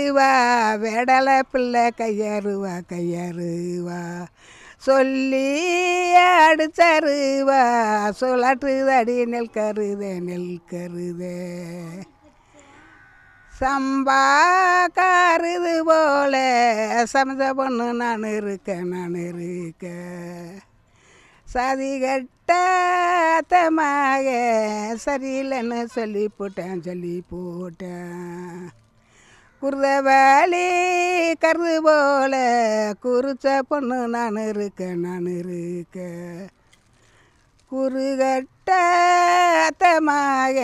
கையறுவா வேடலை பிள்ளை கையறுவா கையறுவா சொல்லி அடிச்சருவா சுழற்றுதடி நெல் கருதே சம்பா காருது போல சமைச்ச பொண்ணு நான் இருக்க சதி கட்ட அத்தமாக சரியில்லைன்னு சொல்லி போட்டேன் குருத வேலி கருது போல குறிச்ச பொண்ணு நான் இருக்க குறுகட்ட அத்தமாக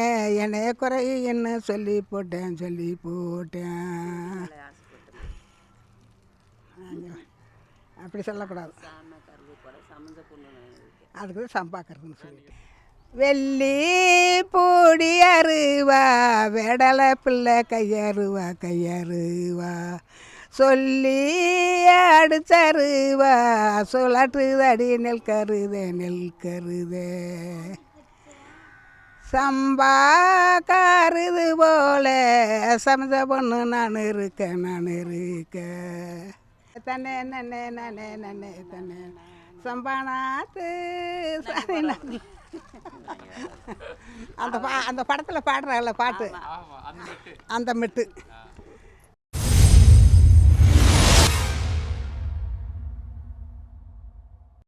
என்னை குறையின்னு சொல்லி போட்டேன் அப்படி சொல்லக்கூடாது, அதுக்கு சம்பாக்கிறதுன்னு சொல்லிட்டு வெள்ளி பூடி அருவா வேடலை பிள்ளை கையறுவா சொல்லி அடிச்சருவா சுழற்றுதடி நெல் கருதே சம்பா காருது போல சமைச்ச பொண்ணு நான் இருக்க தன்னே நன்னே தன்னே சம்பானாத்து அந்த படத்தில் பாடுறாங்கல்ல பாட்டு, அந்த மெட்டு.